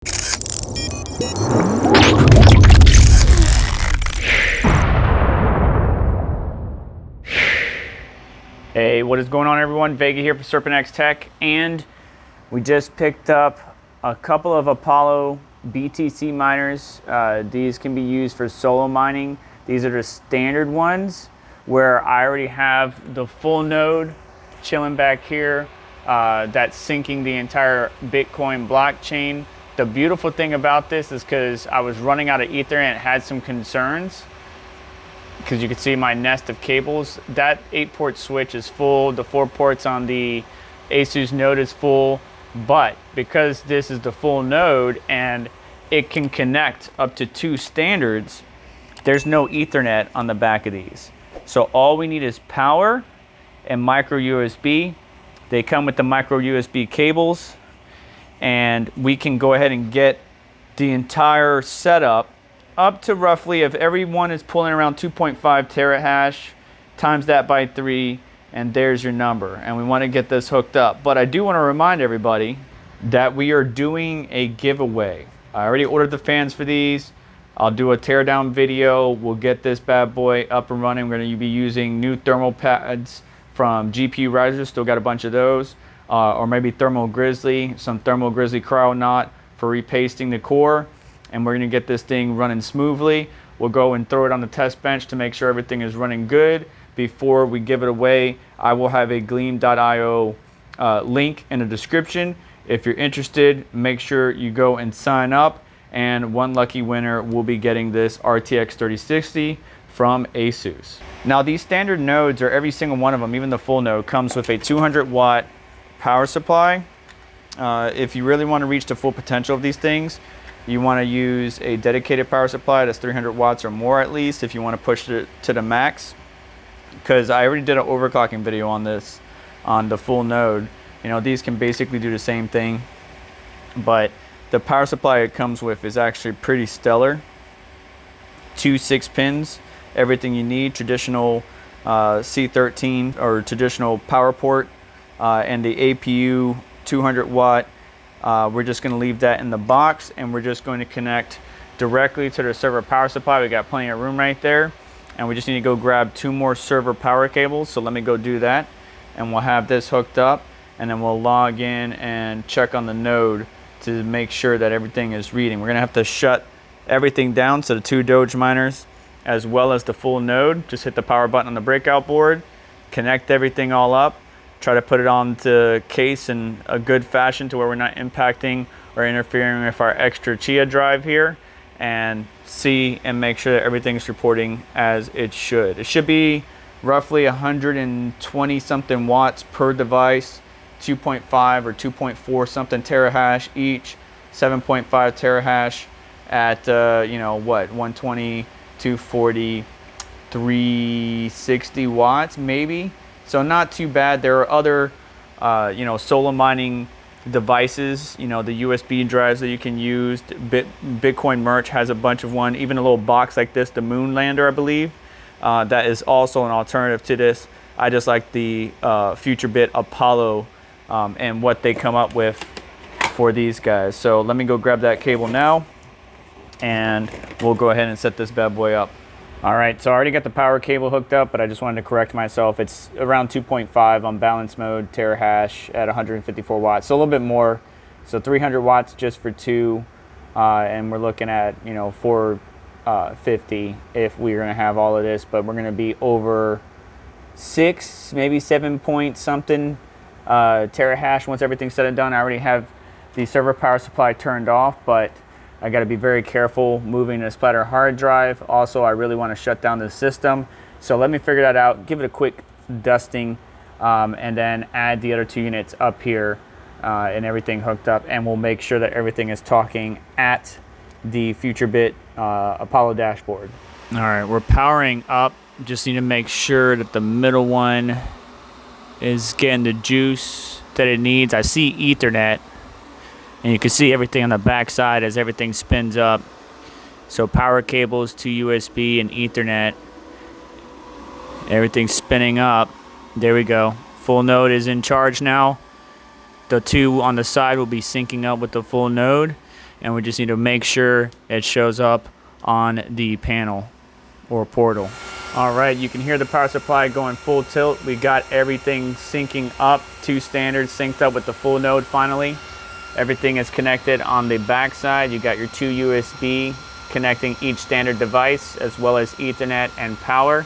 Hey, what is going on everyone? Vega here for SerpentX Tech, and we just picked up a couple of Apollo BTC miners. These can be used for solo mining. These are the standard ones where I already have the full node chilling back here that's syncing the entire Bitcoin blockchain. The beautiful thing about this is because I was running out of Ethernet and had some concerns, because you can see my nest of cables. That 8-port switch is full. The 4 ports on the ASUS node is full. But because this is the full node and it can connect up to 2 standards, there's no Ethernet on the back of these. So all we need is power and micro USB. They come with the micro USB cables, and we can go ahead and get the entire setup up to roughly, if everyone is pulling around 2.5 terahash, times that by 3, and there's your number. And we want to get this hooked up. But I do want to remind everybody that we are doing a giveaway. I already ordered the fans for these. I'll do a teardown video. We'll get this bad boy up and running. We're going to be using new thermal pads from GPU Risers. Still got a bunch of those. Or maybe Thermal Grizzly, some Thermal Grizzly cryo knot for repasting the core. And we're going to get this thing running smoothly. We'll go and throw it on the test bench to make sure everything is running good. Before we give it away, I will have a gleam.io link in the description. If you're interested, make sure you go and sign up, and one lucky winner will be getting this RTX 3060 from ASUS. Now these standard nodes, or every single one of them, even the full node, comes with a 200-watt power supply. If you really want to reach the full potential of these things, you want to use a dedicated power supply that's 300 watts or more at least, if you want to push it to the max. Because I already did an overclocking video on this, on the full node. You know, these can basically do the same thing, but the power supply it comes with is actually pretty stellar. 2 6-pins, everything you need, traditional C13 or traditional power port, and the APU 200 watt. We're just going to leave that in the box, and we're just going to connect directly to the server power supply. We got plenty of room right there, and we just need to go grab 2 more server power cables. So let me go do that, and we'll have this hooked up, and then we'll log in and check on the node to make sure that everything is reading. We're going to have to shut everything down, so the 2 Doge miners as well as the full node. Just hit the power button on the breakout board, connect everything all up, try to put it on the case in a good fashion to where we're not impacting or interfering with our extra Chia drive here, and see and make sure that everything's reporting as it should. It should be roughly 120 something watts per device, 2.5 or 2.4 something terahash each, 7.5 terahash at you know what, 120, 240, 360 watts maybe. So not too bad. There are other, you know, solo mining devices, you know, the USB drives that you can use. Bitcoin Merch has a bunch of one, even a little box like this, the Moonlander, I believe. That is also an alternative to this. I just like the Futurebit Apollo and what they come up with for these guys. So let me go grab that cable now, and we'll go ahead and set this bad boy up. All right, so I already got the power cable hooked up, but I just wanted to correct myself. It's around 2.5 on balance mode, terahash at 154 watts, so a little bit more. So 300 watts just for 2, and we're looking at, you know, 450 if we're gonna have all of this, but we're gonna be over 6, maybe 7 point something terahash once everything's said and done. I already have the server power supply turned off, but I got to be very careful moving this Splatter hard drive. Also, I really want to shut down the system. So let me figure that out, give it a quick dusting, and then add the other 2 units up here and everything hooked up. And we'll make sure that everything is talking at the Futurebit Apollo dashboard. All right, we're powering up. Just need to make sure that the middle one is getting the juice that it needs. I see Ethernet, and you can see everything on the back side as everything spins up. So power cables to USB and Ethernet. Everything's spinning up. There we go. Full node is in charge now. The 2 on the side will be syncing up with the full node. and we just need to make sure it shows up on the panel or portal. All right, you can hear the power supply going full tilt. We got everything syncing up to standards, synced up with the full node finally. Everything is connected on the back side. You got your 2 USB connecting each standard device, as well as Ethernet and power.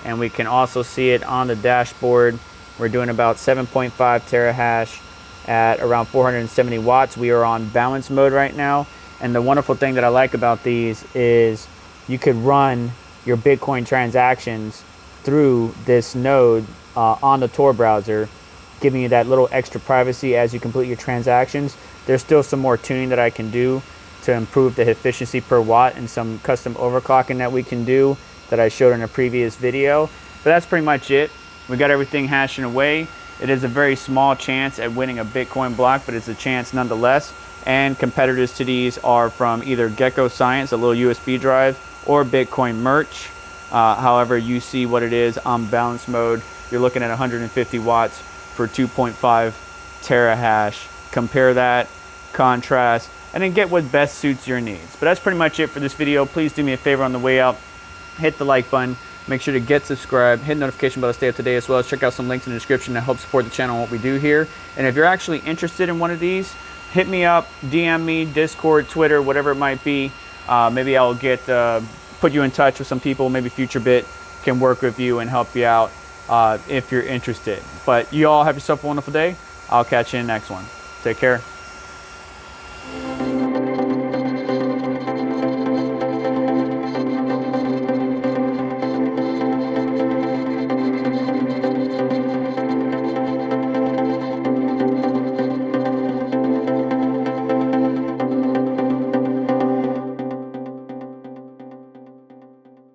And we can also see it on the dashboard. We're doing about 7.5 terahash at around 470 watts. We are on balance mode right now. And the wonderful thing that I like about these is you could run your Bitcoin transactions through this node on the Tor browser, giving you that little extra privacy as you complete your transactions. There's still some more tuning that I can do to improve the efficiency per watt, and some custom overclocking that we can do that I showed in a previous video. But that's pretty much it. We got everything hashing away. It is a very small chance at winning a Bitcoin block, but it's a chance nonetheless. And competitors to these are from either Gecko Science, a little USB drive, or Bitcoin Merch. However you see what it is on balance mode, you're looking at 150 watts for 2.5 terahash. Compare that, contrast, and then get what best suits your needs. But that's pretty much it for this video. Please do me a favor on the way out. Hit the like button. Make sure to get subscribed, hit the notification bell to stay up to date, as well as check out some links in the description to help support the channel and what we do here. And if you're actually interested in one of these, hit me up, DM me, Discord, Twitter, whatever it might be. Maybe I'll get put you in touch with some people. Maybe Futurebit can work with you and help you out if you're interested. But you all have yourself a wonderful day. I'll catch you in the next one. Take care.